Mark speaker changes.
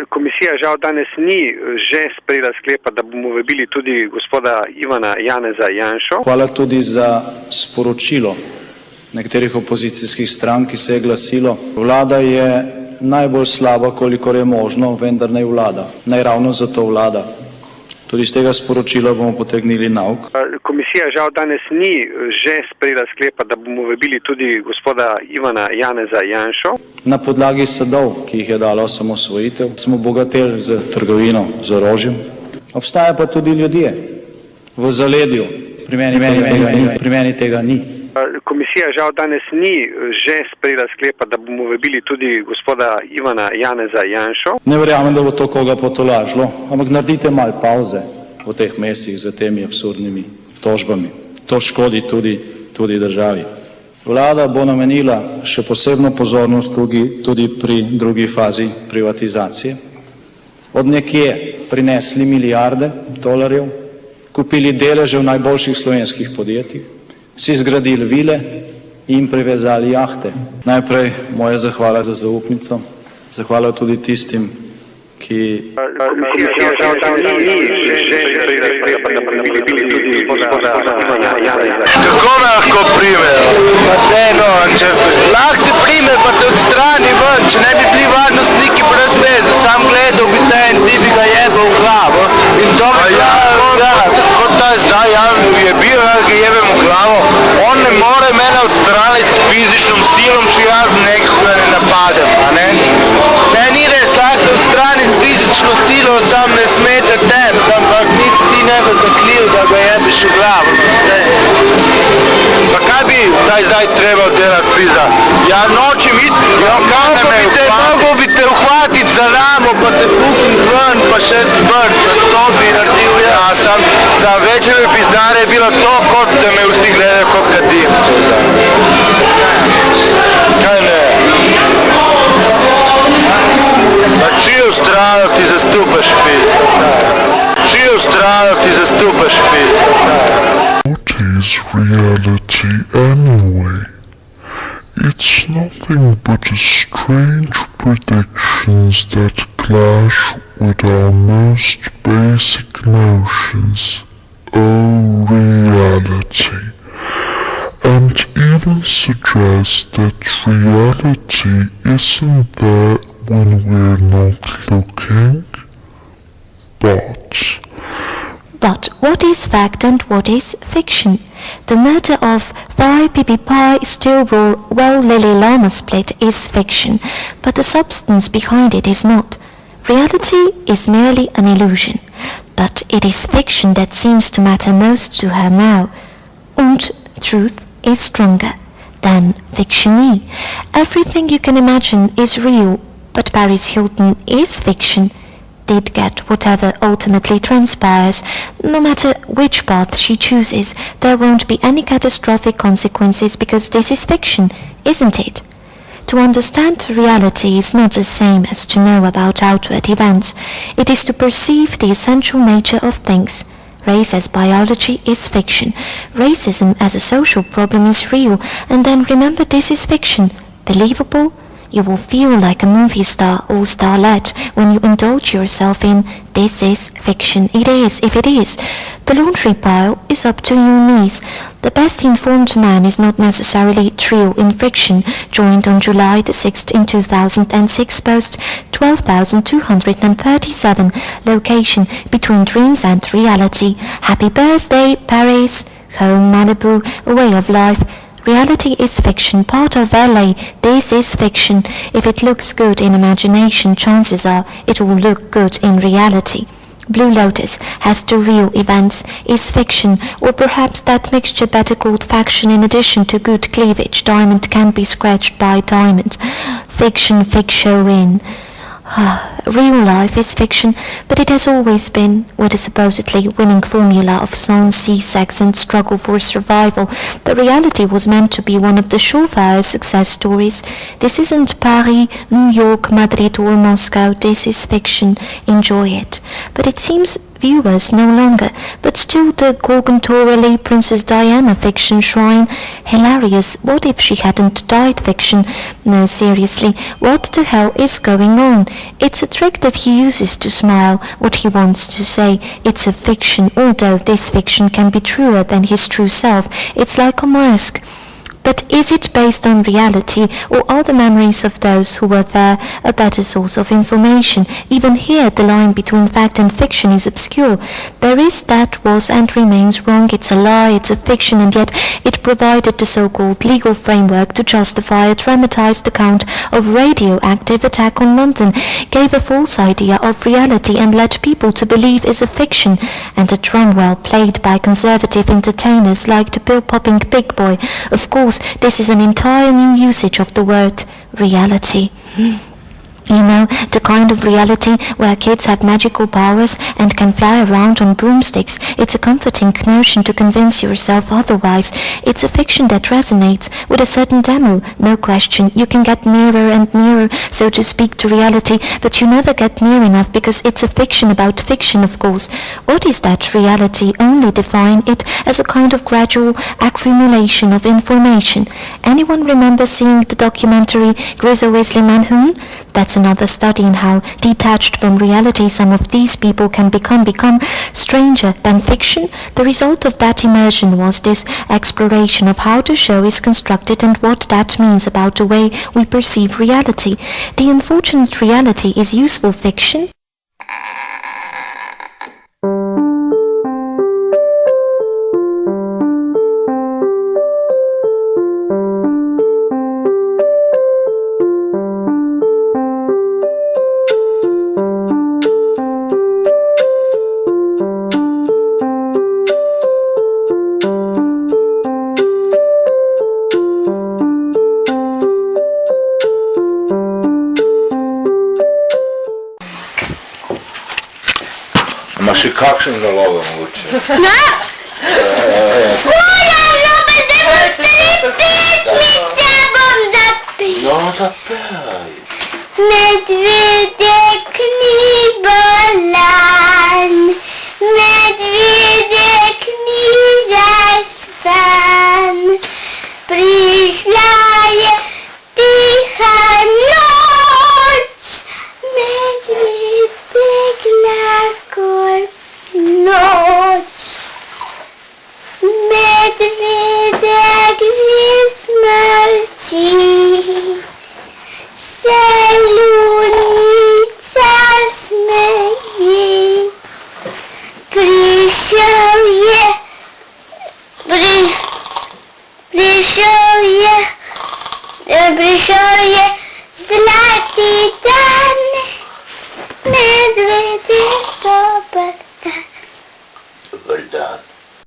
Speaker 1: Komisija žal danes ni že sprejela sklepa, da bomo vabili tudi gospoda Ivana Janeza Janšo.
Speaker 2: Hvala tudi za sporočilo nekaterih opozicijskih strank, ki se je glasilo: vlada je najbolj slaba, kolikor je možno, vendar naj vlada. Naj ravno zato vlada. Tudi iz tega sporočila bomo potegnili nauk.
Speaker 1: Komisija žal danes ni že sprejela sklepa, da bomo vabili tudi gospoda Ivana Janeza Janšo.
Speaker 2: Na podlagi sadov, ki jih je dala osamosvojitev, smo bogateli z trgovino, z orožjem. Obstaja pa tudi ljudje v zaledju. Pri meni tega ni.
Speaker 1: Komisija žal danes ni že sprejela sklepa, da bomo vabili tudi gospoda Ivana Janeza Janšo.
Speaker 2: Ne verjamem, da bo to koga potolažilo, ampak naredite malo pauze v teh mesecih za temi absurdnimi tožbami. To škodi tudi državi. Vlada bo namenila še posebno pozornost tudi pri drugi fazi privatizacije. Od nekje prinesli milijarde dolarjev, kupili deleže v najboljših slovenskih podjetjih, si zgradili vile in privezali jahte. Najprej moja zahvala za zaupnico, zahvala tudi tistim, ki...
Speaker 1: Komisija žal danes ni že sprejela sklepa, da bomo vabili tudi gospoda Ivana Janeza.
Speaker 3: Kako lahko prime? Če lahko te prime, pa te odstrani ven, če ne bi bili varnostniki brez veze, sam gledal bi te in ti bi ga jebal v glavo. In to bi kot ta zdaj, je bil, ga jebem v glavo, on ne more mene odstraniti s fizičnim stilom, če jaz nekoga ne napadem, a ne? Ne, ni res, lahko odstrani s fizično silo, sam ne smete tem, ampak niti ti ne bo dokljiv, da ga jebeš v glavo. Pa kaj bi zdaj trebal delati, pizda? Ja, nočem iti, mogo bi te uhvatiti za ramo, pa te pukniti ven, pa še zbrt, to bi naredil jaz. Za večere pizdare je bilo to, kot da me vsi gledajo, kot kadim. Kaj ne? Pa čiju strano ti zastupaš, fil? Čiju strano ti zastupaš, fil?
Speaker 4: What is reality anyway? It's nothing but a strange predictions that clash with our most basic notions of reality, and even suggest that reality isn't there when we're not looking.
Speaker 5: But what is fact and what is fiction? The murder of Thai Pipi Pai Stillbrook Well Lily Lama Split is fiction, but the substance behind it is not. Reality is merely an illusion, but it is fiction that seems to matter most to her now. And truth is stronger than fiction. Everything you can imagine is real, but Paris Hilton is fiction. Did get whatever ultimately transpires. No matter which path she chooses, there won't be any catastrophic consequences because this is fiction, isn't it? To understand reality is not the same as to know about outward events. It is to perceive the essential nature of things. Race as biology is fiction. Racism as a social problem is real. And then remember, this is fiction. Believable? You will feel like a movie star or starlet when you indulge yourself in this is fiction. It is, if it is. The laundry pile is up to your knees. The best informed man is not necessarily true in fiction. Joined on July the 6th in 2006, post 12,237, location between dreams and reality. Happy birthday, Paris. Home, Malibu, a way of life. Reality is fiction, part of LA. This is fiction. If it looks good in imagination, chances are it will look good in reality. Blue Lotus has the real events, is fiction, or perhaps that mixture better called faction. In addition to good cleavage, diamond can be scratched by diamond. Fiction, fiction. Real life is fiction, but it has always been, with a supposedly winning formula of sans sex and struggle for survival. The reality was meant to be one of the surefire success stories. This isn't Paris, New York, Madrid or Moscow. This is fiction. Enjoy it. But it seems viewers no longer, but still the Gorgontorally Princess Diana fiction shrine. Hilarious, what if she hadn't died fiction? No, seriously, what the hell is going on? It's a trick that he uses to smile what he wants to say. It's a fiction, although this fiction can be truer than his true self. It's like a mask. But is it based on reality, or are the memories of those who were there a better source of information? Even here the line between fact and fiction is obscure. There is that was and remains wrong, it's a lie, it's a fiction, and yet it provided the so-called legal framework to justify a dramatized account of radioactive attack on London, gave a false idea of reality and led people to believe is a fiction, and a drum well played by conservative entertainers like the pill-popping big boy. Of course, this is an entire new usage of the word reality. You know, the kind of reality where kids have magical powers and can fly around on broomsticks. It's a comforting notion to convince yourself otherwise. It's a fiction that resonates with a certain demo, no question. You can get nearer and nearer, so to speak, to reality, but you never get near enough because it's a fiction about fiction, of course. What is that reality? Only define it as a kind of gradual accumulation of information. Anyone remember seeing the documentary Grizzo Wesley Manhoon? That's another study in how detached from reality some of these people can become stranger than fiction. The result of that immersion was this exploration of how the show is constructed and what that means about the way we perceive reality. The unfortunate reality is useful fiction.
Speaker 3: Imaš še kakšnega lova mogoče?
Speaker 6: Ne! Bojan, zopet ne bom pesmice bom zapil.
Speaker 3: No, zapevaj.
Speaker 6: Medvedek ni bolan, medvedek ni zaspan. Prišla je tiha noč, medvedek lakot noč. Medvedek živ smrči, se lunica smeji. Prišel je zlati dan, medvedek dober